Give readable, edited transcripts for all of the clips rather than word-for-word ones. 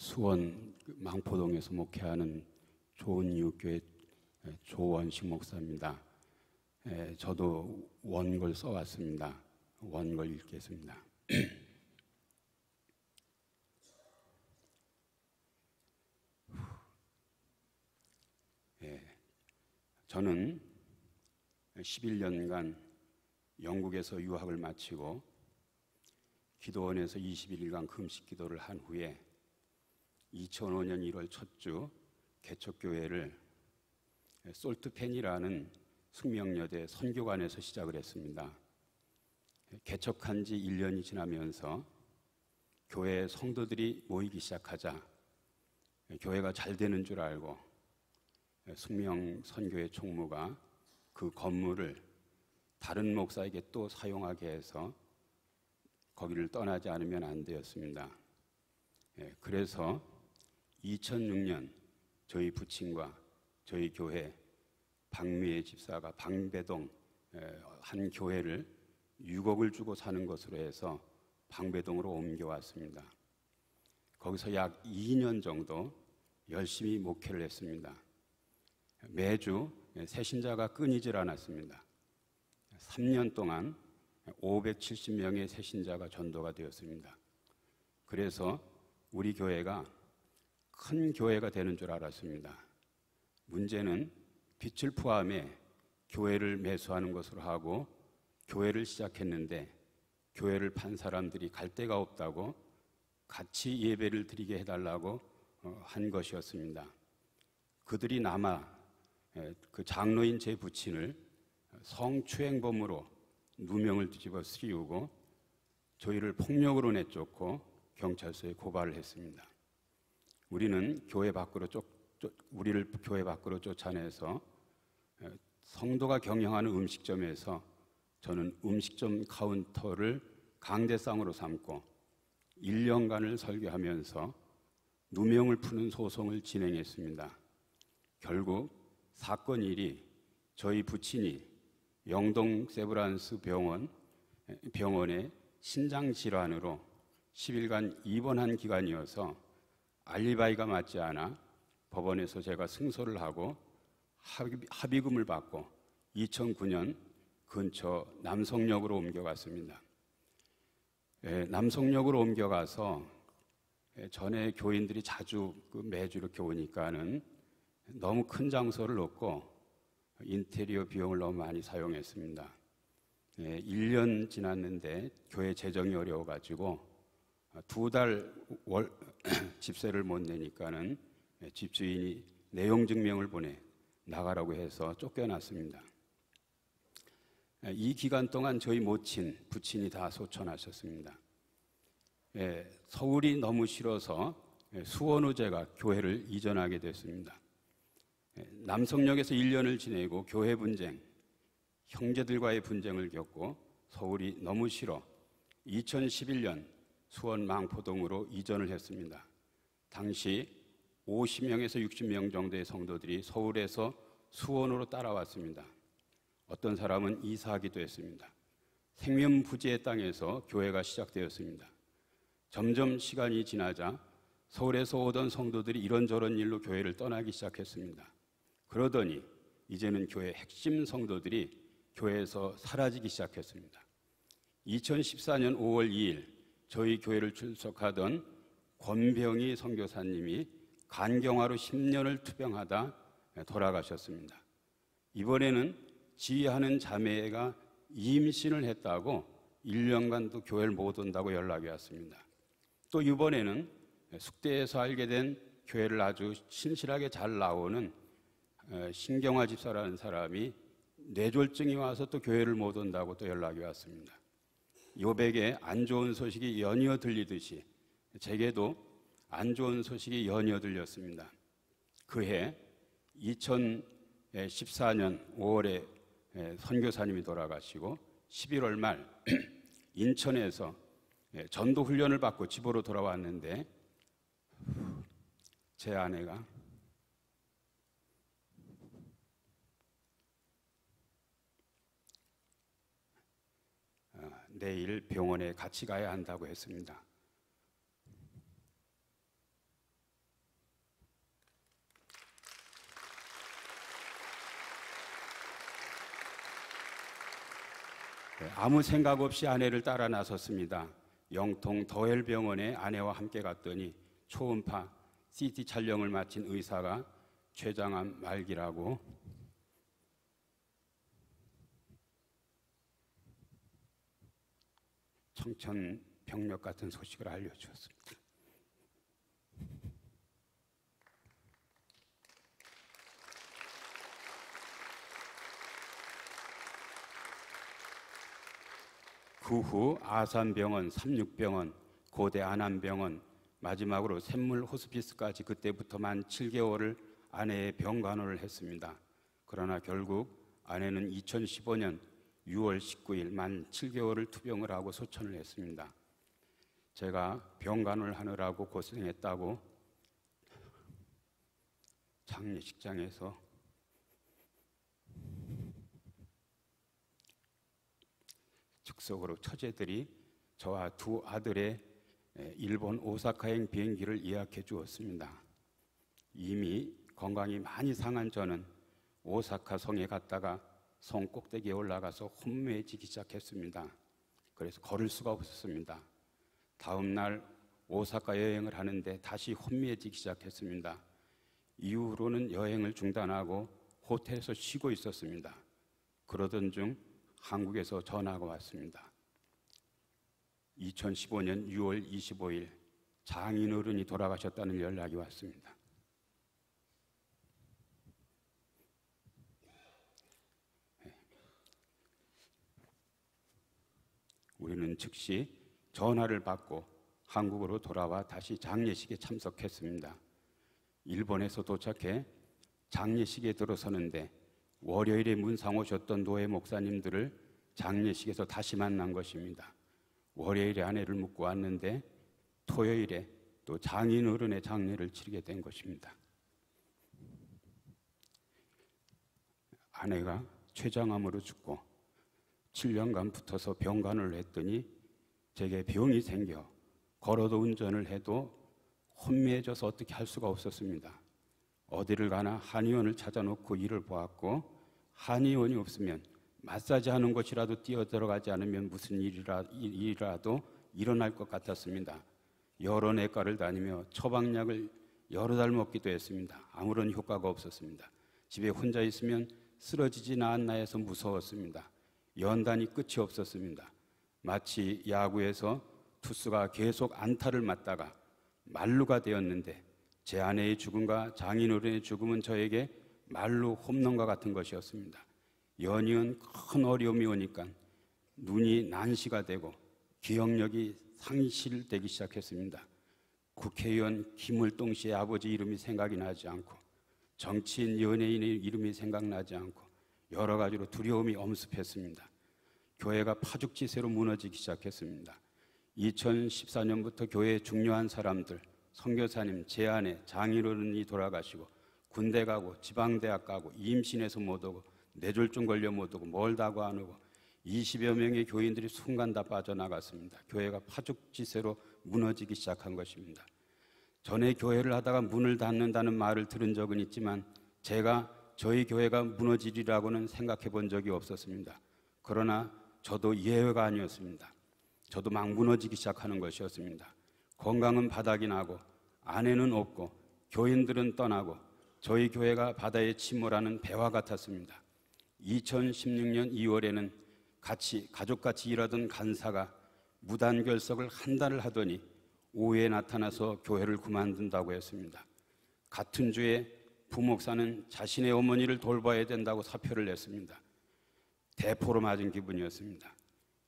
수원 망포동에서 목회하는 좋은이웃교회 조원식 목사입니다. 저도 원고를 써왔습니다. 원고를 읽겠습니다. 저는 11년간 영국에서 유학을 마치고 기도원에서 21일간 금식 기도를 한 후에 2005년 1월 첫 주 개척교회를 솔트펜이라는 숙명여대 선교관에서 시작을 했습니다. 개척한 지 1년이 지나면서 교회 성도들이 모이기 시작하자 교회가 잘 되는 줄 알고 숙명 선교회 총무가 그 건물을 다른 목사에게 또 사용하게 해서 거기를 떠나지 않으면 안 되었습니다. 그래서 2006년 저희 부친과 저희 교회 박미애 집사가 방배동 한 교회를 6억을 주고 사는 것으로 해서 방배동으로 옮겨왔습니다. 거기서 약 2년 정도 열심히 목회를 했습니다. 매주 새신자가 끊이질 않았습니다. 3년 동안 570명의 새신자가 전도가 되었습니다. 그래서 우리 교회가 큰 교회가 되는 줄 알았습니다. 문제는 빚을 포함해 교회를 매수하는 것으로 하고 교회를 시작했는데 교회를 판 사람들이 갈 데가 없다고 같이 예배를 드리게 해달라고 한 것이었습니다. 그들이 남아 그 장로인 제 부친을 성추행범으로 누명을 뒤집어 씌우고 저희를 폭력으로 내쫓고 경찰서에 고발을 했습니다. 우리를 교회 밖으로 쫓아내서 성도가 경영하는 음식점에서 저는 음식점 카운터를 강대상으로 삼고 1년간을 설교하면서 누명을 푸는 소송을 진행했습니다. 결국 사건 일이 저희 부친이 영동 세브란스 병원에 신장질환으로 10일간 입원한 기간이어서 알리바이가 맞지 않아 법원에서 제가 승소를 하고 합의금을 받고 2009년 근처 남성역으로 옮겨갔습니다. 남성역으로 옮겨가서 전에 교인들이 자주 매주 이렇게 오니까는 너무 큰 장소를 얻고 인테리어 비용을 너무 많이 사용했습니다. 1년 지났는데 교회 재정이 어려워가지고 2달 집세를 못 내니까는 집주인이 내용 증명을 보내 나가라고 해서 쫓겨났습니다. 이 기간 동안 저희 모친, 부친이 다 소천하셨습니다. 서울이 너무 싫어서 수원으로 제가 교회를 이전하게 됐습니다. 남성역에서 1년을 지내고 교회 분쟁, 형제들과의 분쟁을 겪고 서울이 너무 싫어 2011년 수원 망포동으로 이전을 했습니다. 당시 50명에서 60명 정도의 성도들이 서울에서 수원으로 따라왔습니다. 어떤 사람은 이사하기도 했습니다. 생면부지의 땅에서 교회가 시작되었습니다. 점점 시간이 지나자 서울에서 오던 성도들이 이런저런 일로 교회를 떠나기 시작했습니다. 그러더니 이제는 교회 핵심 성도들이 교회에서 사라지기 시작했습니다. 2014년 5월 2일 저희 교회를 출석하던 권병희 선교사님이 간경화로 10년을 투병하다 돌아가셨습니다. 이번에는 지휘하는 자매가 임신을 했다고 1년간도 교회를 못 온다고 연락이 왔습니다. 또 이번에는 숙대에서 알게 된 교회를 아주 신실하게 잘 나오는 신경화 집사라는 사람이 뇌졸중이 와서 또 교회를 못 온다고 또 연락이 왔습니다. 요백에 안 좋은 소식이 연이어 들리듯이 제게도 안 좋은 소식이 연이어 들렸습니다. 그해 2014년 5월에 선교사님이 돌아가시고 11월 말 인천에서 전도 훈련을 받고 집으로 돌아왔는데 제 아내가 내일 병원에 같이 가야 한다고 했습니다. 아무 생각 없이 아내를 따라 나섰습니다. 영통 더헬병원에 아내와 함께 갔더니 초음파 CT 촬영을 마친 의사가 췌장암 말기라고 청천벽력 같은 소식을 알려주었습니다. 그 후 아산병원, 삼육병원, 고대 안암병원, 마지막으로 샘물 호스피스까지 그때부터 만 7개월을 아내의 병간호를 했습니다. 그러나 결국 아내는 2015년 6월 19일 만 7개월을 투병을 하고 소천을 했습니다. 제가 병간호를 하느라고 고생했다고 장례식장에서 즉석으로 처제들이 저와 두 아들의 일본 오사카행 비행기를 예약해 주었습니다. 이미 건강이 많이 상한 저는 오사카 성에 갔다가 성 꼭대기에 올라가서 혼미해지기 시작했습니다. 그래서 걸을 수가 없었습니다. 다음 날 오사카 여행을 하는데 다시 혼미해지기 시작했습니다. 이후로는 여행을 중단하고 호텔에서 쉬고 있었습니다. 그러던 중 한국에서 전화가 왔습니다. 2015년 6월 25일 장인어른이 돌아가셨다는 연락이 왔습니다. 우리는 즉시 전화를 받고 한국으로 돌아와 다시 장례식에 참석했습니다. 일본에서 도착해 장례식에 들어서는데 월요일에 문상 오셨던 노회 목사님들을 장례식에서 다시 만난 것입니다. 월요일에 아내를 묻고 왔는데 토요일에 또 장인어른의 장례를 치르게 된 것입니다. 아내가 췌장암으로 죽고 7년간 붙어서 병간호를 했더니 제게 병이 생겨 걸어도 운전을 해도 혼미해져서 어떻게 할 수가 없었습니다. 어디를 가나 한의원을 찾아놓고 일을 보았고 한의원이 없으면 마사지 하는 곳이라도 뛰어들어가지 않으면 무슨 일이라도 일어날 것 같았습니다. 여러 내과를 다니며 처방약을 여러 달 먹기도 했습니다. 아무런 효과가 없었습니다. 집에 혼자 있으면 쓰러지진 않나 해서 무서웠습니다. 연단이 끝이 없었습니다. 마치 야구에서 투수가 계속 안타를 맞다가 만루가 되었는데 제 아내의 죽음과 장인어른의 죽음은 저에게 말로 홈런과 같은 것이었습니다. 연이은 큰 어려움이 오니까 눈이 난시가 되고 기억력이 상실되기 시작했습니다. 국회의원 김을동 씨의 아버지 이름이 생각이 나지 않고 정치인 연예인의 이름이 생각나지 않고 여러 가지로 두려움이 엄습했습니다. 교회가 파죽지세로 무너지기 시작했습니다. 2014년부터 교회의 중요한 사람들, 선교사님, 제 아내, 장인어른이 돌아가시고 군대 가고 지방대학 가고 임신해서 못 오고 뇌졸중 걸려 못 오고 멀다고 안 오고 20여 명의 교인들이 순간 다 빠져나갔습니다. 교회가 파죽지세로 무너지기 시작한 것입니다. 전에 교회를 하다가 문을 닫는다는 말을 들은 적은 있지만 제가 저희 교회가 무너지리라고는 생각해 본 적이 없었습니다. 그러나 저도 예외가 아니었습니다. 저도 막 무너지기 시작하는 것이었습니다. 건강은 바닥이 나고 아내는 없고 교인들은 떠나고 저희 교회가 바다에 침몰하는 배와 같았습니다. 2016년 2월에는 가족같이 일하던 간사가 무단결석을 한 달을 하더니 오후에 나타나서 교회를 그만둔다고 했습니다. 같은 주에 부목사는 자신의 어머니를 돌봐야 된다고 사표를 냈습니다. 대포로 맞은 기분이었습니다.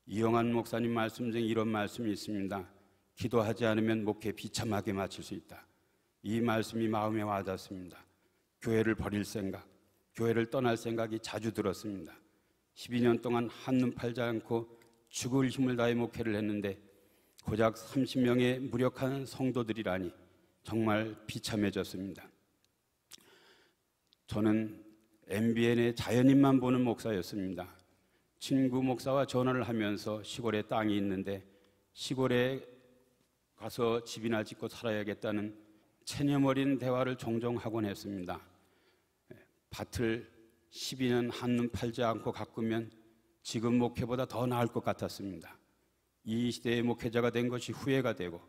이영환 목사님 말씀 중에 이런 말씀이 있습니다. 기도하지 않으면 목회 비참하게 마칠 수 있다. 이 말씀이 마음에 와닿습니다. 교회를 버릴 생각, 교회를 떠날 생각이 자주 들었습니다. 12년 동안 한눈 팔지 않고 죽을 힘을 다해 목회를 했는데 고작 30명의 무력한 성도들이라니 정말 비참해졌습니다. 저는 MBN의 자연인만 보는 목사였습니다. 친구 목사와 전화를 하면서 시골에 땅이 있는데 시골에 가서 집이나 짓고 살아야겠다는 체념어린 대화를 종종 하곤 했습니다. 밭을 12년 한눈 팔지 않고 가꾸면 지금 목회보다 더 나을 것 같았습니다. 이 시대의 목회자가 된 것이 후회가 되고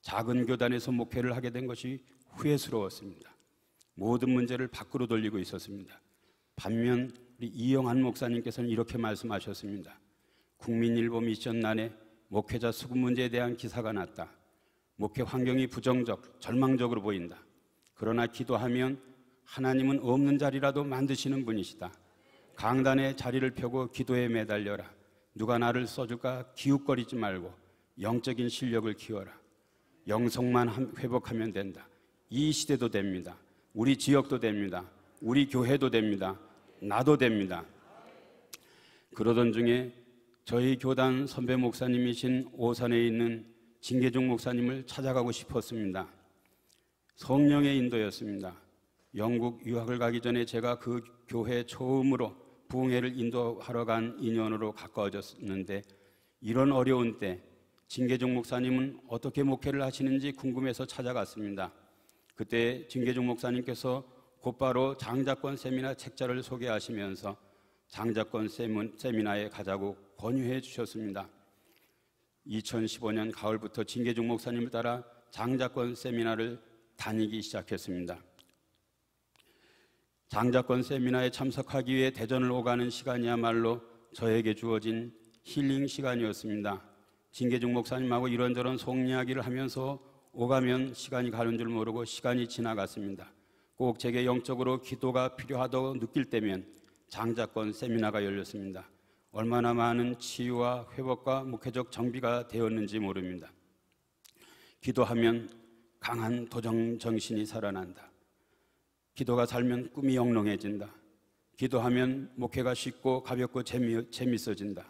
작은 교단에서 목회를 하게 된 것이 후회스러웠습니다. 모든 문제를 밖으로 돌리고 있었습니다. 반면 우리 이영한 목사님께서는 이렇게 말씀하셨습니다. 국민일보 미션란에 목회자 수급 문제에 대한 기사가 났다. 목회 환경이 부정적, 절망적으로 보인다. 그러나 기도하면 하나님은 없는 자리라도 만드시는 분이시다. 강단에 자리를 펴고 기도에 매달려라. 누가 나를 써줄까 기웃거리지 말고 영적인 실력을 키워라. 영성만 회복하면 된다. 이 시대도 됩니다. 우리 지역도 됩니다. 우리 교회도 됩니다. 나도 됩니다. 그러던 중에 저희 교단 선배 목사님이신 오산에 있는 진계중 목사님을 찾아가고 싶었습니다. 성령의 인도였습니다. 영국 유학을 가기 전에 제가 그 교회 처음으로 부흥회를 인도하러 간 인연으로 가까워졌는데 이런 어려운 때 진계중 목사님은 어떻게 목회를 하시는지 궁금해서 찾아갔습니다. 그때 진계중 목사님께서 곧바로 장자권 세미나 책자를 소개하시면서 장자권 세미나에 가자고 권유해 주셨습니다. 2015년 가을부터 진계중 목사님을 따라 장자권 세미나를 다니기 시작했습니다. 장자권 세미나에 참석하기 위해 대전을 오가는 시간이야말로 저에게 주어진 힐링 시간이었습니다. 진계중 목사님하고 이런저런 속 이야기를 하면서 오가면 시간이 가는 줄 모르고 시간이 지나갔습니다. 꼭 제게 영적으로 기도가 필요하다고 느낄 때면 장자권 세미나가 열렸습니다. 얼마나 많은 치유와 회복과 목회적 정비가 되었는지 모릅니다. 기도하면 강한 도전 정신이 살아난다. 기도가 살면 꿈이 영롱해진다. 기도하면 목회가 쉽고 가볍고 재밌어진다.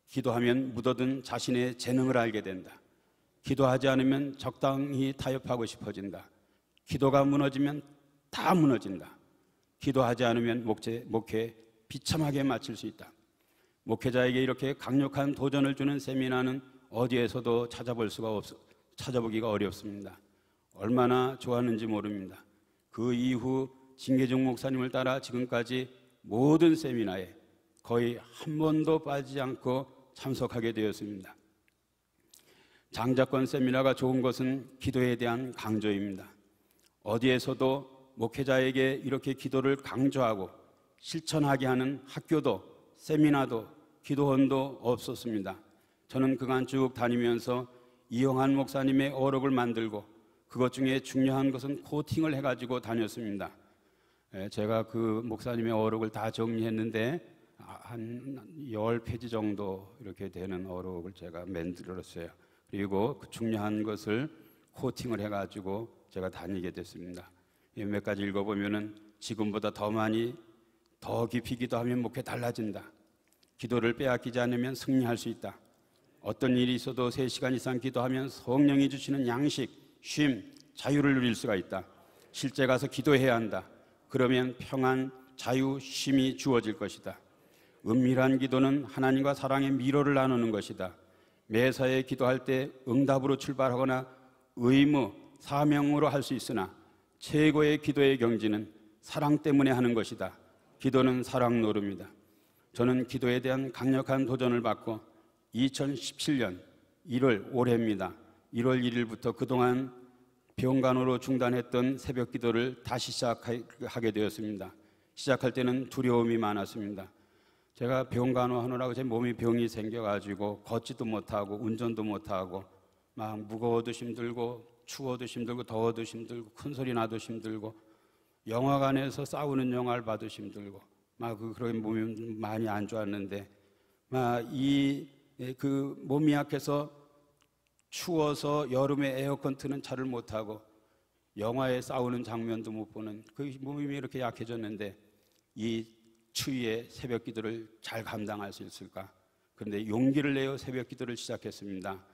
기도하면 묻어든 자신의 재능을 알게 된다. 기도하지 않으면 적당히 타협하고 싶어진다. 기도가 무너지면 다 무너진다. 기도하지 않으면 목회 비참하게 마칠 수 있다. 목회자에게 이렇게 강력한 도전을 주는 세미나는 어디에서도 찾아보기가 어렵습니다. 얼마나 좋았는지 모릅니다. 그 이후 진계중 목사님을 따라 지금까지 모든 세미나에 거의 한 번도 빠지지 않고 참석하게 되었습니다. 장자권 세미나가 좋은 것은 기도에 대한 강조입니다. 어디에서도 목회자에게 이렇게 기도를 강조하고 실천하게 하는 학교도 세미나도 기도원도 없었습니다. 저는 그간 쭉 다니면서 이영한 목사님의 어록을 만들고 그것 중에 중요한 것은 코팅을 해가지고 다녔습니다. 제가 그 목사님의 어록을 다 정리했는데 한 10페이지 정도 이렇게 되는 어록을 제가 만들었어요. 그리고 그 중요한 것을 코팅을 해가지고 제가 다니게 됐습니다. 몇 가지 읽어보면은 지금보다 더 많이 더 깊이 기도하면 목회 달라진다. 기도를 빼앗기지 않으면 승리할 수 있다. 어떤 일이 있어도 3시간 이상 기도하면 성령이 주시는 양식, 쉼, 자유를 누릴 수가 있다. 실제 가서 기도해야 한다. 그러면 평안, 자유, 쉼이 주어질 것이다. 은밀한 기도는 하나님과 사랑의 미로를 나누는 것이다. 매사에 기도할 때 응답으로 출발하거나 의무, 사명으로 할 수 있으나 최고의 기도의 경지는 사랑 때문에 하는 것이다. 기도는 사랑 노름이다. 저는 기도에 대한 강력한 도전을 받고 2017년 1월 올해입니다. 1월 1일부터 그동안 병간호로 중단했던 새벽 기도를 다시 시작하게 되었습니다. 시작할 때는 두려움이 많았습니다. 제가 병간호 하느라고 제 몸에 병이 생겨가지고 걷지도 못하고 운전도 못하고 막 무거워도 힘들고 추워도 힘들고 더워도 힘들고 큰 소리 나도 힘들고 영화관에서 싸우는 영화를 봐도 힘들고 막 그런 몸이 많이 안 좋았는데 막 그 몸이 약해서 추워서 여름에 에어컨 트는 차를 못 타고 영화에 싸우는 장면도 못 보는 그 몸이 이렇게 약해졌는데 이 추위에 새벽 기도를 잘 감당할 수 있을까? 그런데 용기를 내어 새벽 기도를 시작했습니다.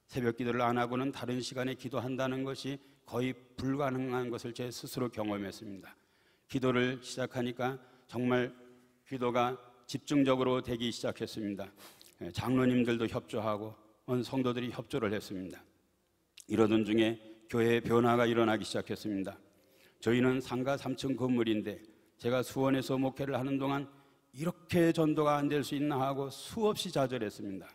새벽 기도를 안 하고는 다른 시간에 기도한다는 것이 거의 불가능한 것을 제 스스로 경험했습니다. 기도를 시작하니까 정말 기도가 집중적으로 되기 시작했습니다. 장로님들도 협조하고 성도들이 협조를 했습니다. 이러던 중에 교회의 변화가 일어나기 시작했습니다. 저희는 상가 3층 건물인데 제가 수원에서 목회를 하는 동안 이렇게 전도가 안 될 수 있나 하고 수없이 좌절했습니다.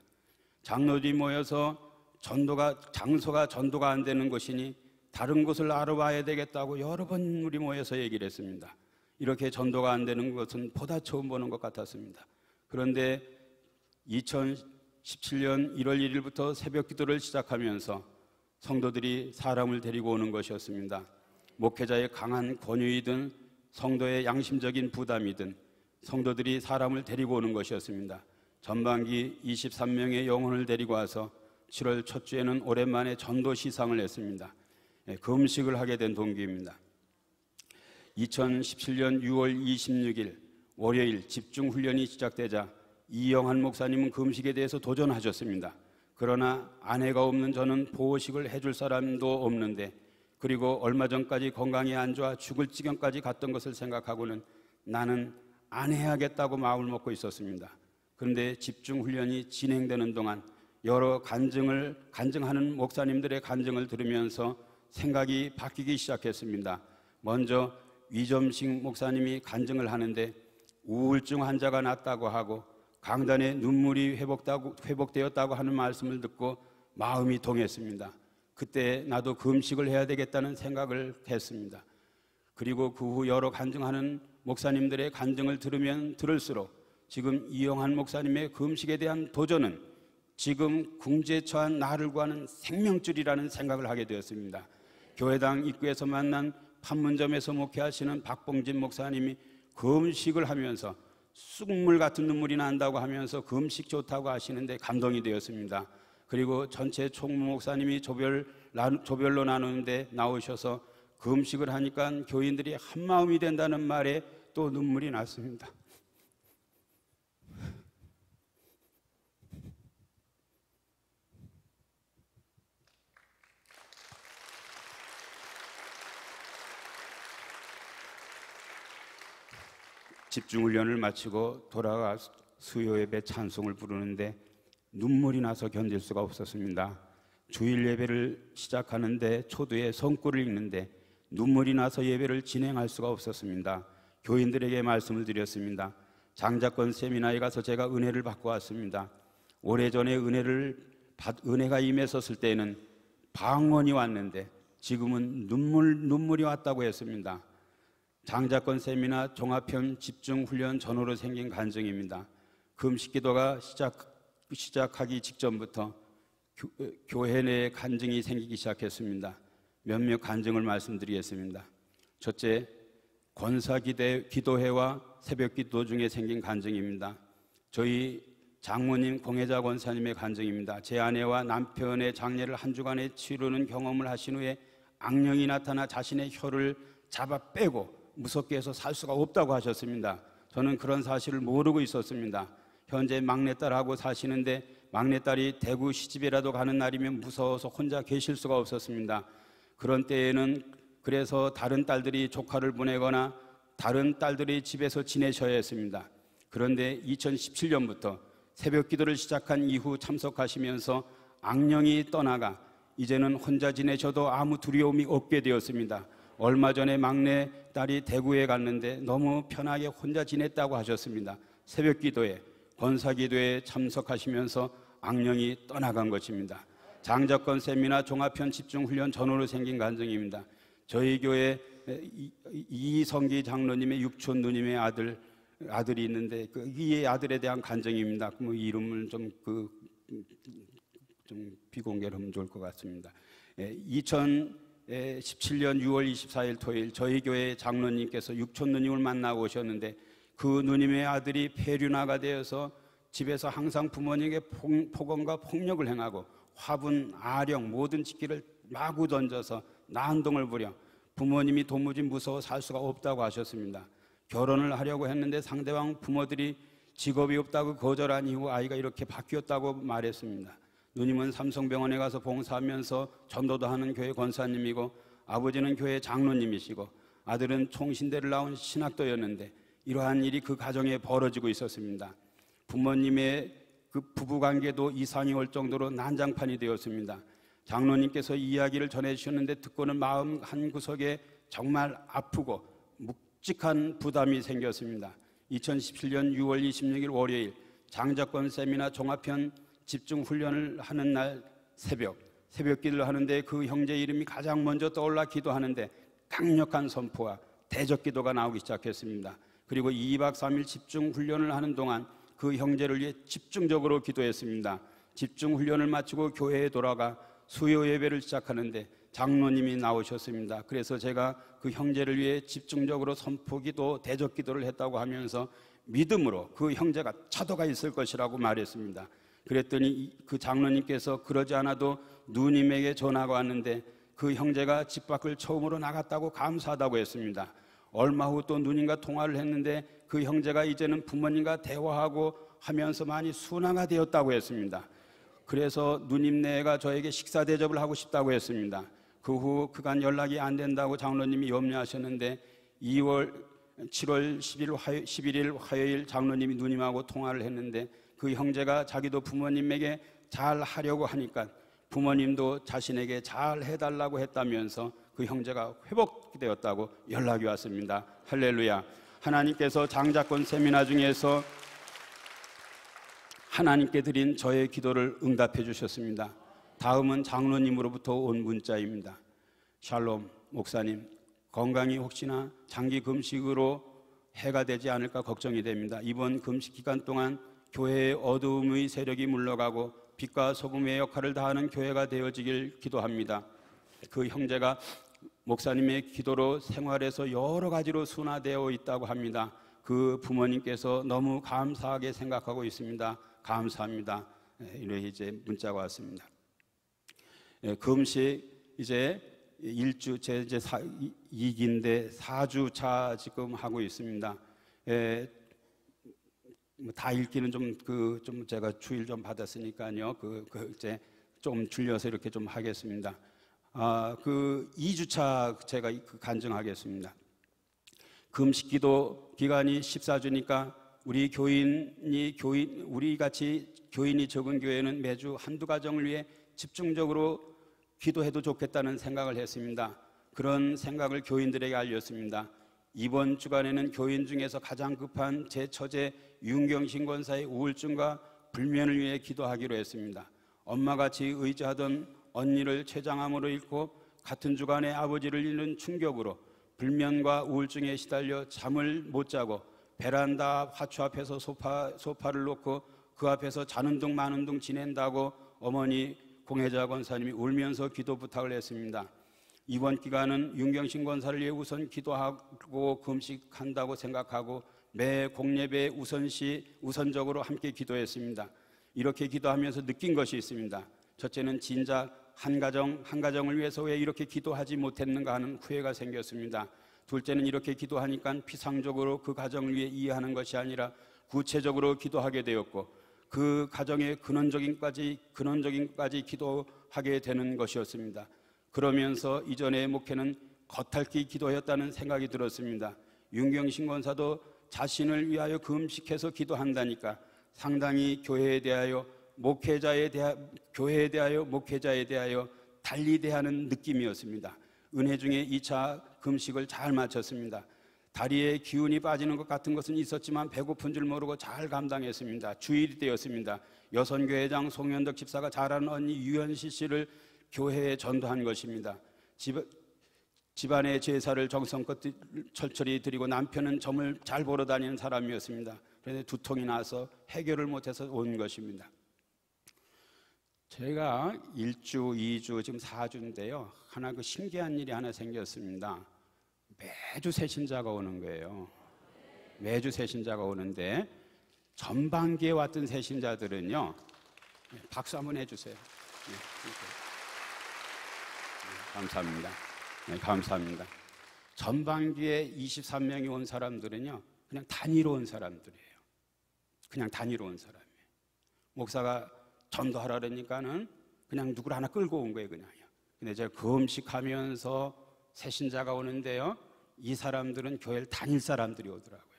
장로들이 모여서 장소가 전도가 안 되는 것이니 다른 곳을 알아봐야 되겠다고 여러 번 우리 모여서 얘기를 했습니다. 이렇게 전도가 안 되는 것은 보다 처음 보는 것 같았습니다. 그런데 2017년 1월 1일부터 새벽 기도를 시작하면서 성도들이 사람을 데리고 오는 것이었습니다. 목회자의 강한 권유이든 성도의 양심적인 부담이든 성도들이 사람을 데리고 오는 것이었습니다. 전반기 23명의 영혼을 데리고 와서 7월 첫 주에는 오랜만에 전도 시상을 했습니다. 금식을 하게 된 동기입니다. 2017년 6월 26일 월요일 집중훈련이 시작되자 이영한 목사님은 금식에 대해서 도전하셨습니다. 그러나 아내가 없는 저는 보호식을 해줄 사람도 없는데, 그리고 얼마 전까지 건강이 안 좋아 죽을 지경까지 갔던 것을 생각하고는 나는 안 해야겠다고 마음을 먹고 있었습니다. 그런데 집중훈련이 진행되는 동안 여러 간증하는 목사님들의 간증을 들으면서 생각이 바뀌기 시작했습니다. 먼저 위점식 목사님이 간증을 하는데 우울증 환자가 낫다고 하고 강단에 눈물이 회복되었다고 하는 말씀을 듣고 마음이 동했습니다. 그때 나도 금식을 해야 되겠다는 생각을 했습니다. 그리고 그 후 여러 간증하는 목사님들의 간증을 들으면 들을수록 지금 이영한 목사님의 금식에 대한 도전은 지금 궁지에 처한 나를 구하는 생명줄이라는 생각을 하게 되었습니다. 교회당 입구에서 만난 판문점에서 목회하시는 박봉진 목사님이 금식을 하면서 쑥물 같은 눈물이 난다고 하면서 금식 좋다고 하시는데 감동이 되었습니다. 그리고 전체 총무 목사님이 조별로 나누는데 나오셔서 금식을 하니까 교인들이 한마음이 된다는 말에 또 눈물이 났습니다. 집중훈련을 마치고 돌아가 수요예배 찬송을 부르는데 눈물이 나서 견딜 수가 없었습니다. 주일 예배를 시작하는데 초두에 성구를 읽는데 눈물이 나서 예배를 진행할 수가 없었습니다. 교인들에게 말씀을 드렸습니다. 장자권 세미나에 가서 제가 은혜를 받고 왔습니다. 오래전에 은혜가 임했었을 때에는 방언이 왔는데 지금은 눈물이 왔다고 했습니다. 장자권 세미나 종합편 집중훈련 전후로 생긴 간증입니다. 금식기도가 시작하기 직전부터 교회 내에 간증이 생기기 시작했습니다. 몇몇 간증을 말씀드리겠습니다. 첫째, 권사기도회와 새벽기도 중에 생긴 간증입니다. 저희 장모님 공혜자 권사님의 간증입니다. 제 아내와 남편의 장례를 한 주간에 치르는 경험을 하신 후에 악령이 나타나 자신의 혀를 잡아 빼고 무섭게 해서 살 수가 없다고 하셨습니다. 저는 그런 사실을 모르고 있었습니다. 현재 막내딸하고 사시는데 막내딸이 대구 시집이라도 가는 날이면 무서워서 혼자 계실 수가 없었습니다. 그런 때에는 그래서 다른 딸들이 조카를 보내거나 다른 딸들이 집에서 지내셔야 했습니다. 그런데 2017년부터 새벽 기도를 시작한 이후 참석하시면서 악령이 떠나가 이제는 혼자 지내셔도 아무 두려움이 없게 되었습니다. 얼마 전에 막내 딸이 대구에 갔는데 너무 편하게 혼자 지냈다고 하셨습니다. 새벽 기도에, 권사 기도에 참석하시면서 악령이 떠나간 것입니다. 장자권 세미나 종합편 집중훈련 전후로 생긴 간증입니다. 저희 교회 이성기 장로님의 육촌 누님의 아들이 있는데 이 아들에 대한 간증입니다. 이름을 좀 비공개를 하면 좋을 것 같습니다. 2017년 6월 24일 토요일 저희 교회 장로님께서 육촌 누님을 만나고 오셨는데 그 누님의 아들이 폐륜화가 되어서 집에서 항상 부모님에게 폭언과 폭력을 행하고 화분, 아령 모든 직기를 마구 던져서 난동을 부려 부모님이 도무지 무서워 살 수가 없다고 하셨습니다. 결혼을 하려고 했는데 상대방 부모들이 직업이 없다고 거절한 이후 아이가 이렇게 바뀌었다고 말했습니다. 누님은 삼성병원에 가서 봉사하면서 전도도 하는 교회 권사님이고 아버지는 교회 장로님이시고 아들은 총신대를 나온 신학도였는데 이러한 일이 그 가정에 벌어지고 있었습니다. 부모님의 그 부부관계도 이상이 올 정도로 난장판이 되었습니다. 장로님께서 이야기를 전해주셨는데 듣고는 마음 한구석에 정말 아프고 묵직한 부담이 생겼습니다. 2017년 6월 26일 월요일 장자권 세미나 종합편 집중훈련을 하는 날 새벽 기도를 하는데 그 형제 이름이 가장 먼저 떠올라 기도하는데 강력한 선포와 대적 기도가 나오기 시작했습니다. 그리고 2박 3일 집중훈련을 하는 동안 그 형제를 위해 집중적으로 기도했습니다. 집중훈련을 마치고 교회에 돌아가 수요 예배를 시작하는데 장로님이 나오셨습니다. 그래서 제가 그 형제를 위해 집중적으로 선포기도 대적 기도를 했다고 하면서 믿음으로 그 형제가 차도가 있을 것이라고 말했습니다. 그랬더니 그 장로님께서 그러지 않아도 누님에게 전화가 왔는데 그 형제가 집 밖을 처음으로 나갔다고 감사하다고 했습니다. 얼마 후 또 누님과 통화를 했는데 그 형제가 이제는 부모님과 대화하고 하면서 많이 순화가 되었다고 했습니다. 그래서 누님네가 저에게 식사 대접을 하고 싶다고 했습니다. 그 후 그간 연락이 안 된다고 장로님이 염려하셨는데 7월 11일 화요일 장로님이 누님하고 통화를 했는데 그 형제가 자기도 부모님에게 잘 하려고 하니까 부모님도 자신에게 잘 해달라고 했다면서 그 형제가 회복되었다고 연락이 왔습니다. 할렐루야. 하나님께서 장자권 세미나 중에서 하나님께 드린 저의 기도를 응답해 주셨습니다. 다음은 장로님으로부터 온 문자입니다. 샬롬 목사님, 건강이 혹시나 장기 금식으로 해가 되지 않을까 걱정이 됩니다. 이번 금식 기간 동안 교회의 어두움의 세력이 물러가고 빛과 소금의 역할을 다하는 교회가 되어지길 기도합니다. 그 형제가 목사님의 기도로 생활에서 여러 가지로 순화되어 있다고 합니다. 그 부모님께서 너무 감사하게 생각하고 있습니다. 감사합니다. 이렇게 이제 문자가 왔습니다. 금식 이제 2기인데 4주 지금 하고 있습니다. 다 읽기는 좀 제가 주일 좀 받았으니까요. 이제 좀 줄여서 이렇게 좀 하겠습니다. 2주차 제가 간증하겠습니다. 금식기도 기간이 14주니까 우리 우리 같이 교인이 적은 교회는 매주 한두 가정을 위해 집중적으로 기도해도 좋겠다는 생각을 했습니다. 그런 생각을 교인들에게 알렸습니다. 이번 주간에는 교인 중에서 가장 급한 제 처제 윤경신 권사의 우울증과 불면을 위해 기도하기로 했습니다. 엄마같이 의지하던 언니를 췌장암으로 잃고 같은 주간에 아버지를 잃는 충격으로 불면과 우울증에 시달려 잠을 못 자고 베란다 화초 앞에서 소파를 놓고 그 앞에서 자는 둥 마는 둥 지낸다고 어머니 공혜자 권사님이 울면서 기도 부탁을 했습니다. 이번 기간은 윤경신 권사를 위해 우선 기도하고 금식한다고 생각하고 매 공예배에 우선적으로 함께 기도했습니다. 이렇게 기도하면서 느낀 것이 있습니다. 첫째는 진작 한 가정을 위해서 왜 이렇게 기도하지 못했는가 하는 후회가 생겼습니다. 둘째는 이렇게 기도하니까 피상적으로 그 가정을 위해 이해하는 것이 아니라 구체적으로 기도하게 되었고 그 가정의 근원적인까지 기도하게 되는 것이었습니다. 그러면서 이전의 목회는 겉핥기 기도였다는 생각이 들었습니다. 윤경신 권사도 자신을 위하여 금식해서 기도한다니까 상당히 교회에 대하여 목회자에 대하여 달리 대하는 느낌이었습니다. 은혜 중에 2차 금식을 잘 마쳤습니다. 다리에 기운이 빠지는 것 같은 것은 있었지만 배고픈 줄 모르고 잘 감당했습니다. 주일이 되었습니다. 여선교회장 송현덕 집사가 잘 아는 언니 유현시 씨를 교회에 전도한 것입니다. 집안의 제사를 정성껏 철저히 드리고 남편은 점을 잘 보러 다니는 사람이었습니다. 그런데 두통이 나서 해결을 못해서 온 것입니다. 제가 1주, 2주, 지금 4주인데요. 하나 신기한 일이 하나 생겼습니다. 매주 새 신자가 오는 거예요. 매주 새 신자가 오는데 전반기에 왔던 새 신자들은요. 박수 한번 해주세요. 감사합니다. 감사합니다. 전반기에 23명이 온 사람들은요. 그냥 단위로 온 사람들이에요. 그냥 단위로 온 사람이에요. 목사가 전도하라 그러니까는 그냥 누구를 하나 끌고 온 거예요. 그냥요. 근데 제가 금식하면서 새 신자가 오는데요. 이 사람들은 교회를 다닐 사람들이 오더라고요.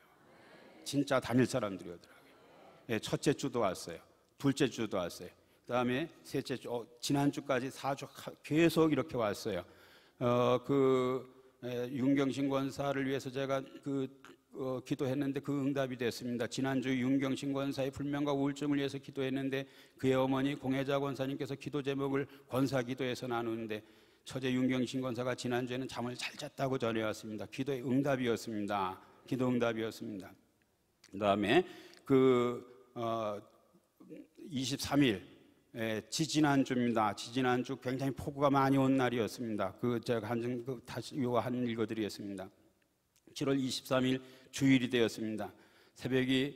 진짜 다닐 사람들이 오더라고요. 네, 첫째 주도 왔어요. 둘째 주도 왔어요. 그 다음에 셋째 주, 지난주까지 4주 계속 이렇게 왔어요. 윤경신 권사를 위해서 제가 기도했는데 그 응답이 됐습니다. 지난주 윤경신 권사의 불면과 우울증을 위해서 기도했는데 그의 어머니 공혜자 권사님께서 기도 제목을 권사 기도에서 나누는데 처제 윤경신 권사가 지난주에는 잠을 잘 잤다고 전해왔습니다. 기도의 응답이었습니다. 기도 응답이었습니다. 그 다음에 23일 지지난주입니다. 지지난주 굉장히 폭우가 많이 온 날이었습니다. 제가 다시 한 읽어드리겠습니다. 7월 23일 주일이 되었습니다. 새벽에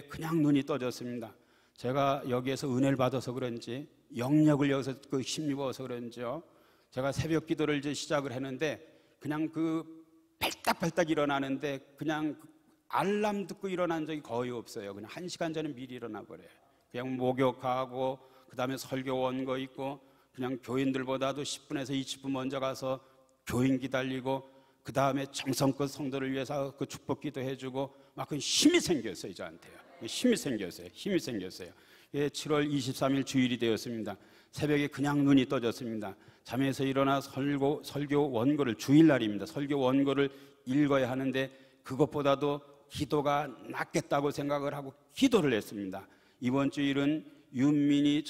그냥 눈이 떠졌습니다. 제가 여기에서 은혜를 받아서 그런지 영역을 여기서 힘입어서 그런지요. 제가 새벽 기도를 이제 시작을 했는데 그냥 발딱발딱 일어나는데 그냥 알람 듣고 일어난 적이 거의 없어요. 그냥 1시간 전에 미리 일어나 버려요. 그냥 목욕하고 그 다음에 설교 원고 있고 그냥 교인들보다도 10분에서 20분 먼저 가서 교인 기다리고 그 다음에 정성껏 성도를 위해서 그 축복 기도해주고 막 그 힘이 생겼어요. 저한테요. 힘이 생겼어요. 7월 23일 주일이 되었습니다. 새벽에 그냥 눈이 떠졌습니다. 잠에서 일어나 설교 원고를 주일날입니다. 설교 원고를 읽어야 하는데 그것보다도 기도가 낫겠다고 생각을 하고 기도를 했습니다. 이번 주일은 윤민희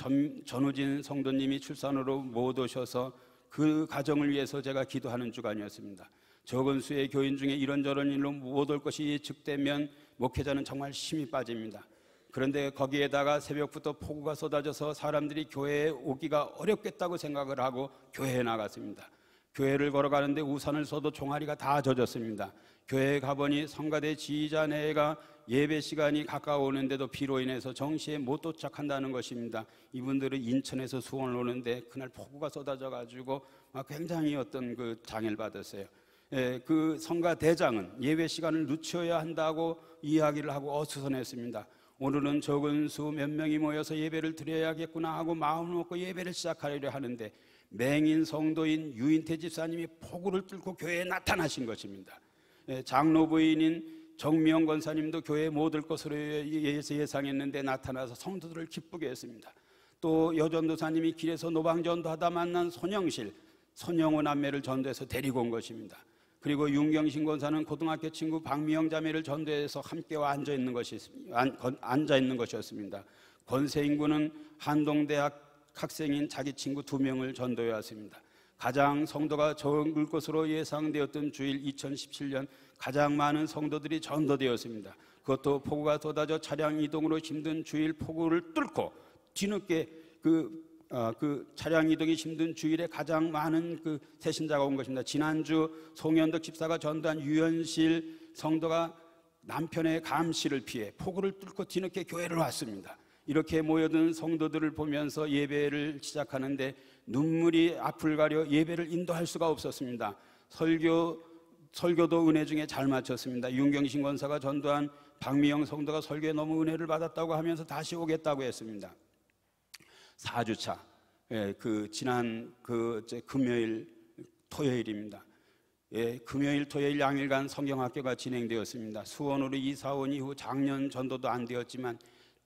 전우진 성도님이 출산으로 못 오셔서 그 가정을 위해서 제가 기도하는 주간이었습니다. 적은 수의 교인 중에 이런저런 일로 못 올 것이 예측되면 목회자는 정말 힘이 빠집니다. 그런데 거기에다가 새벽부터 폭우가 쏟아져서 사람들이 교회에 오기가 어렵겠다고 생각을 하고 교회에 나갔습니다. 교회를 걸어가는데 우산을 써도 종아리가 다 젖었습니다. 교회에 가보니 성가대 지휘자네가 예배 시간이 가까워오는데도 비로 인해서 정시에 못 도착한다는 것입니다. 이분들은 인천에서 수원을 오는데 그날 폭우가 쏟아져 가지고 굉장히 장애를 받았어요. 그 성가대장은 예배 시간을 늦춰야 한다고 이야기를 하고 어수선했습니다. 오늘은 적은 수 몇 명이 모여서 예배를 드려야겠구나 하고 마음을 먹고 예배를 시작하려 하는데 맹인 성도인 유인태 집사님이 폭우를 뚫고 교회에 나타나신 것입니다. 장로 부인인 정미영 권사님도 교회에 못 올 것으로 예상했는데 나타나서 성도들을 기쁘게 했습니다. 또 여전도사님이 길에서 노방전도하다 만난 손영호 남매를 전도해서 데리고 온 것입니다. 그리고 윤경신 권사는 고등학교 친구 박미영 자매를 전도해서 함께 앉아 있는 것이었습니다. 권세인군은 한동대학 학생인 자기 친구 2명을 전도해 왔습니다. 가장 성도가 적을 것으로 예상되었던 주일 2017년 가장 많은 성도들이 전도되었습니다. 그것도 폭우가 쏟아져 차량 이동으로 힘든 주일 폭우를 뚫고 뒤늦게 차량 이동이 힘든 주일에 가장 많은 새신자가 온 것입니다. 지난주 송현덕 집사가 전도한 유현실 성도가 남편의 감시를 피해 폭우를 뚫고 뒤늦게 교회를 왔습니다. 이렇게 모여든 성도들을 보면서 예배를 시작하는데 눈물이 앞을 가려 예배를 인도할 수가 없었습니다. 설교도 은혜 중에 잘 마쳤습니다. 윤경신 권사가 전도한 박미영 성도가 설교에 너무 은혜를 받았다고 하면서 다시 오겠다고 했습니다. 4주차, 지난 금요일, 토요일입니다. 금요일, 토요일 양일간 성경학교가 진행되었습니다. 수원으로 이사 온 이후 작년 전도도 안 되었지만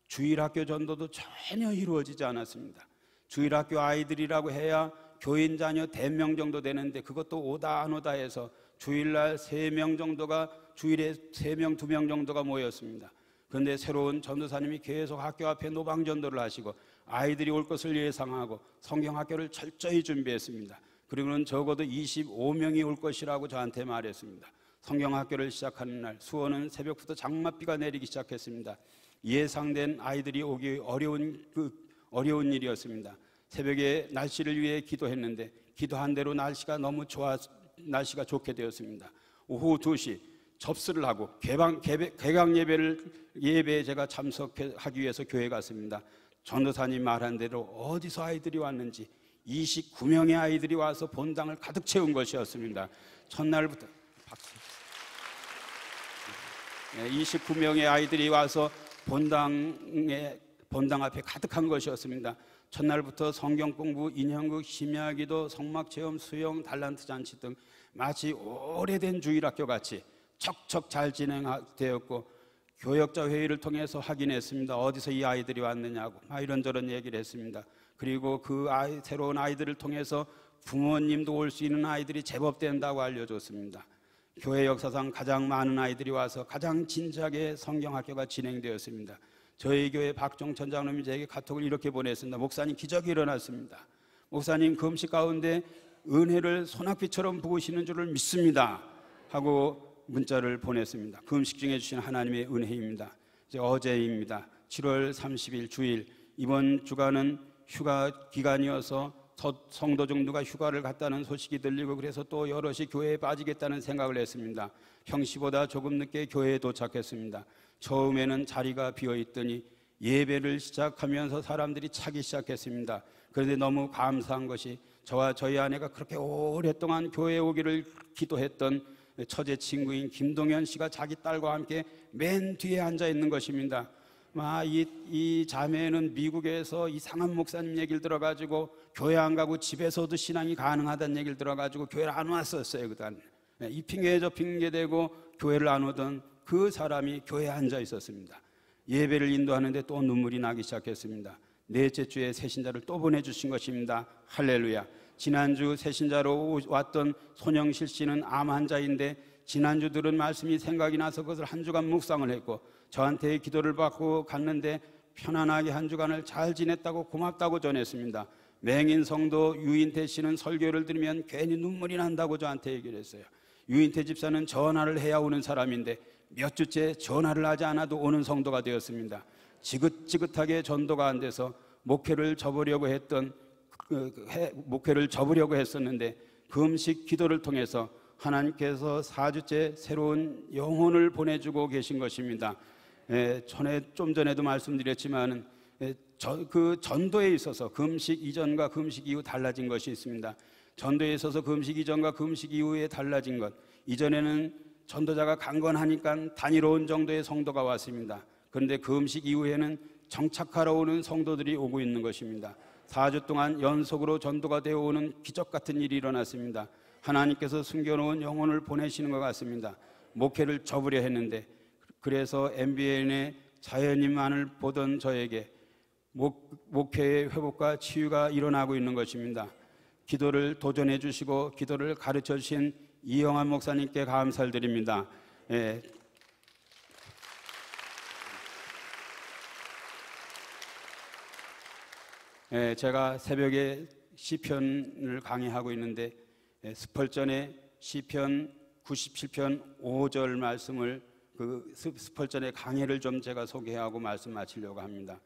주일학교 전도도 전혀 이루어지지 않았습니다. 주일학교 아이들이라고 해야 교인 자녀 대명 정도 되는데 그것도 오다 안 오다 해서 주일날 3명 정도가 주일에 3명, 2명 정도가 모였습니다. 그런데 새로운 전도사님이 계속 학교 앞에 노방 전도를 하시고 아이들이 올 것을 예상하고 성경학교를 철저히 준비했습니다. 그리고는 적어도 25명이 올 것이라고 저한테 말했습니다. 성경학교를 시작하는 날 수원은 새벽부터 장맛비가 내리기 시작했습니다. 예상된 아이들이 오기 어려운 일이었습니다. 새벽에 날씨를 위해 기도했는데 기도한 대로 날씨가 날씨가 좋게 되었습니다. 오후 2시 접수를 하고 개강 예배에 제가 참석하기 위해서 교회 갔습니다. 전도사님 말한 대로 어디서 아이들이 왔는지 29명의 아이들이 와서 본당을 가득 채운 것이었습니다. 첫날부터 29명의 아이들이 와서 본당 앞에 가득한 것이었습니다. 첫날부터 성경 공부, 인형극, 심야기도, 성막체험, 수영, 달란트 잔치 등 마치 오래된 주일학교 같이 척척 잘 진행되었고 교역자 회의를 통해서 확인했습니다. 어디서 이 아이들이 왔느냐고 이런저런 얘기를 했습니다. 그리고 새로운 아이들을 통해서 부모님도 올 수 있는 아이들이 제법 된다고 알려줬습니다. 교회 역사상 가장 많은 아이들이 와서 가장 진지하게 성경학교가 진행되었습니다. 저희 교회 박종천 장로님이 저에게 카톡을 이렇게 보냈습니다. 목사님, 기적이 일어났습니다. 목사님, 금식 가운데 은혜를 소낙비처럼 부으시는 줄을 믿습니다 하고 문자를 보냈습니다. 금식 중에 주신 하나님의 은혜입니다. 이제 어제입니다. 7월 30일 주일, 이번 주간은 휴가 기간이어서 성도 정도가 휴가를 갔다는 소식이 들리고, 그래서 또 여럿이 교회에 빠지겠다는 생각을 했습니다. 평시보다 조금 늦게 교회에 도착했습니다. 처음에는 자리가 비어있더니 예배를 시작하면서 사람들이 차기 시작했습니다. 그런데 너무 감사한 것이 저와 저희 아내가 그렇게 오랫동안 교회에 오기를 기도했던 처제 친구인 김동현 씨가 자기 딸과 함께 맨 뒤에 앉아 있는 것입니다. 이 자매는 미국에서 이상한 목사님 얘기를 들어가지고 교회 안 가고 집에서도 신앙이 가능하다는 얘기를 들어가지고 교회를 안 왔었어요. 그단 이 핑계에 저 핑계대고 교회를 안 오던 그 사람이 교회에 앉아 있었습니다. 예배를 인도하는데 또 눈물이 나기 시작했습니다. 넷째 주에 새신자를 또 보내주신 것입니다. 할렐루야. 지난주 새신자로 왔던 손영실 씨는 암 환자인데 지난주 들은 말씀이 생각이 나서 그것을 한 주간 묵상을 했고, 저한테 기도를 받고 갔는데 편안하게 한 주간을 잘 지냈다고 고맙다고 전했습니다. 맹인 성도 유인태 씨는 설교를 들으면 괜히 눈물이 난다고 저한테 얘기를 했어요. 유인태 집사는 전화를 해야 오는 사람인데 몇 주째 전화를 하지 않아도 오는 성도가 되었습니다. 지긋지긋하게 전도가 안 돼서 목회를 접으려고 했었는데 금식 기도를 통해서 하나님께서 4주째 새로운 영혼을 보내주고 계신 것입니다. 좀 전에도 말씀드렸지만 그 전도에 있어서 금식 이전과 금식 이후 달라진 것이 있습니다. 전도에 있어서 금식 이전과 금식 이후에 달라진 것, 이전에는 전도자가 강건하니까 다니러온 정도의 성도가 왔습니다. 그런데 금식 이후에는 정착하러 오는 성도들이 오고 있는 것입니다. 4주 동안 연속으로 전도가 되어 오는 기적 같은 일이 일어났습니다. 하나님께서 숨겨놓은 영혼을 보내시는 것 같습니다. 목회를 접으려 했는데, 그래서 MBN의 자연인만을 보던 저에게 목회의 회복과 치유가 일어나고 있는 것입니다. 기도를 도전해 주시고 기도를 가르쳐 주신 이영환 목사님께 감사를 드립니다. 제가 새벽에 시편을 강의하고 있는데 스펄전의 시편 97편 5절 말씀을 그 스펄전의 강해를 좀 제가 소개하고 말씀 마치려고 합니다.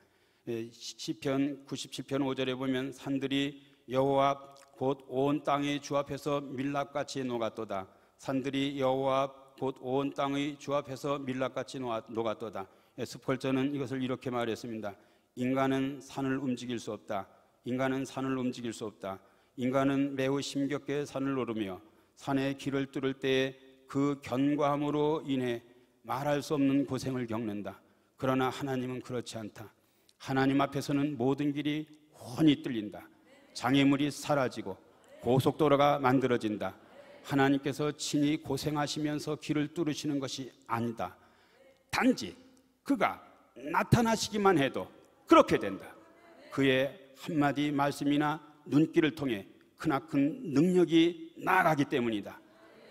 시편 97편 5절에 보면 산들이 여호와 곧 온 땅의 주 앞에서 밀랍같이 녹았도다. 산들이 여호와 곧 온 땅의 주 앞에서 밀랍같이 녹았도다. 스펄전은 이것을 이렇게 말했습니다. 인간은 산을 움직일 수 없다. 인간은 산을 움직일 수 없다. 인간은 매우 힘겹게 산을 오르며 산의 길을 뚫을 때에 그 견고함으로 인해 말할 수 없는 고생을 겪는다. 그러나 하나님은 그렇지 않다. 하나님 앞에서는 모든 길이 훤히 뚫린다. 장애물이 사라지고 고속도로가 만들어진다. 하나님께서 친히 고생하시면서 길을 뚫으시는 것이 아니다. 단지 그가 나타나시기만 해도 그렇게 된다. 그의 한마디 말씀이나 눈길을 통해 크나큰 능력이 나아가기 때문이다.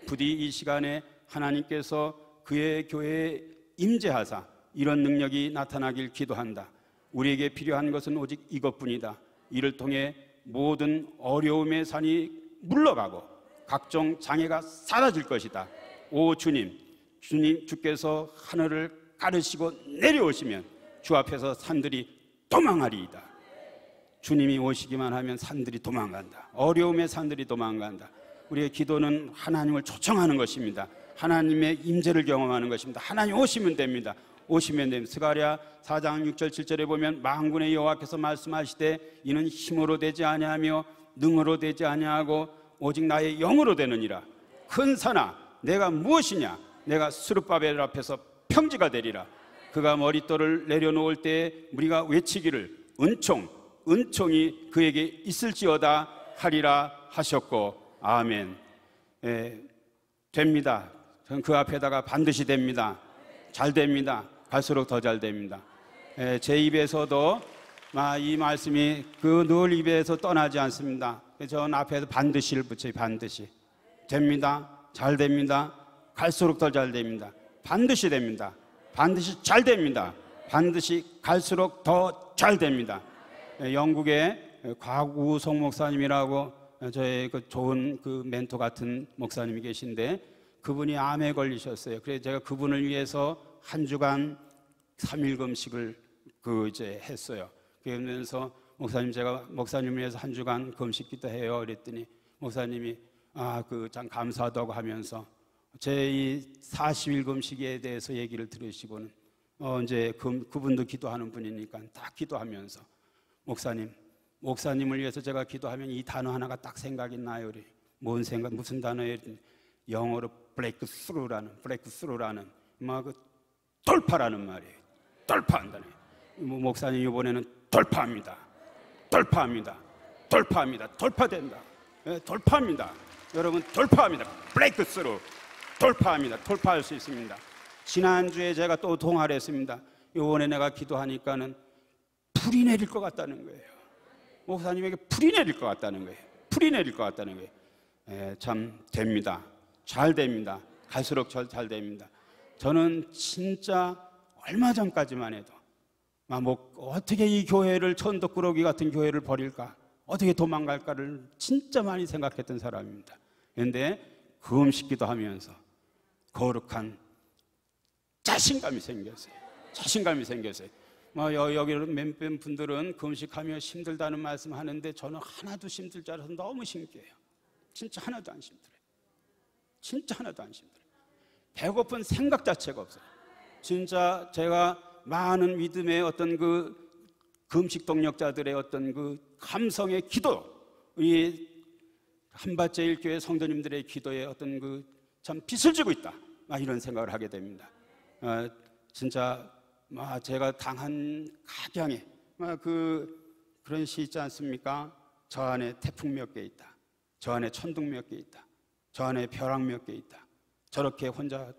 부디 이 시간에 하나님께서 그의 교회에 임재하사 이런 능력이 나타나길 기도한다. 우리에게 필요한 것은 오직 이것뿐이다. 이를 통해 모든 어려움의 산이 물러가고 각종 장애가 사라질 것이다. 오 주님, 주께서 하늘을 가르시고 내려오시면 주 앞에서 산들이 도망하리이다. 주님이 오시기만 하면 산들이 도망간다. 어려움의 산들이 도망간다. 우리의 기도는 하나님을 초청하는 것입니다. 하나님의 임재를 경험하는 것입니다. 하나님 오시면 됩니다. 오시면 됩니다. 스가랴 4장 6절 7절에 보면 만군의 여호와께서 말씀하시되 이는 힘으로 되지 아니하며 능으로 되지 아니하고 오직 나의 영으로 되느니라. 큰 산아 내가 무엇이냐? 내가 스룹바벨 앞에서 평지가 되리라. 그가 머릿돌을 내려놓을 때에 우리가 외치기를 은총이 그에게 있을지어다 하리라 하셨고 아멘. 됩니다. 저는 그 앞에다가 반드시 됩니다. 잘 됩니다. 갈수록 더 잘 됩니다. 제 입에서도 이 말씀이 늘 입에서 떠나지 않습니다. 전 앞에서 반드시를 붙여요. 반드시 됩니다. 잘 됩니다. 갈수록 더 잘 됩니다. 반드시 됩니다. 반드시 잘 됩니다. 반드시 갈수록 더 잘 됩니다. 영국에 곽우성 목사님이라고 저의 그 좋은 그 멘토 같은 목사님이 계신데, 그분이 암에 걸리셨어요. 그래서 제가 그분을 위해서 한 주간 3일 금식을 이제 했어요. 그러면서 목사님, 제가 목사님을 위해서 한 주간 금식 기도해요. 그랬더니 목사님이 참 감사하다고 하면서 제 이 40일 금식에 대해서 얘기를 들으시고는 이제 그분도 기도하는 분이니까 딱 기도하면서, 목사님을 위해서 제가 기도하면 이 단어 하나가 딱 생각이 나요. 우리 뭔 생각, 무슨 단어예요? 영어로 브레이크스루라는 그 돌파라는 말이에요. 돌파한다네. 목사님 이번에는 돌파합니다. 돌파된다. 돌파합니다. 여러분, 돌파합니다. 브레이크스루, 돌파합니다. 돌파할 수 있습니다. 지난주에 제가 또 통화를 했습니다. 이번에 내가 기도하니까는 불이 내릴 것 같다는 거예요. 목사님에게 불이 내릴 것 같다는 거예요. 참 됩니다. 잘 됩니다. 갈수록 잘 됩니다. 저는 진짜 얼마 전까지만 해도 어떻게 이 교회를, 천덕꾸러기 같은 교회를 버릴까, 어떻게 도망갈까를 진짜 많이 생각했던 사람입니다. 그런데 금식기도 하면서 거룩한 자신감이 생겼어요. 여기 몇몇 분들은 금식하며 힘들다는 말씀 하는데, 저는 하나도 힘들지 않아서 너무 신기해요. 진짜 하나도 안 힘들어요. 배고픈 생각 자체가 없어요. 진짜 제가 많은 믿음의 어떤 그 금식 동력자들의 어떤 그 감성의 기도, 이 한밭제일교회 성도님들의 기도에 어떤 그 참 빛을 지고 있다, 이런 생각을 하게 됩니다. 진짜 제가 당한 각양에 그런 시 있지 않습니까? 저 안에 태풍 몇 개 있다, 저 안에 천둥 몇 개 있다, 저 안에 벼락 몇 개 있다, 저렇게 혼자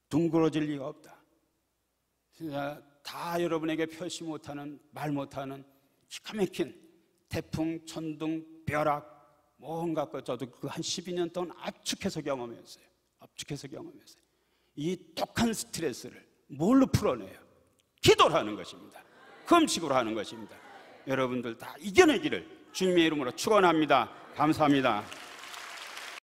둥그러질 리가 없다. 진짜 다 여러분에게 표시 못하는, 말 못하는 기가 막힌 태풍, 천둥, 벼락, 뭔가 저도 그 한 12년 동안 압축해서 경험했어요. 이 독한 스트레스를 뭘로 풀어내요? 기도로 하는 것입니다. 금식으로 하는 것입니다. 여러분들 다 이겨내기를 주님의 이름으로 축원합니다. 감사합니다.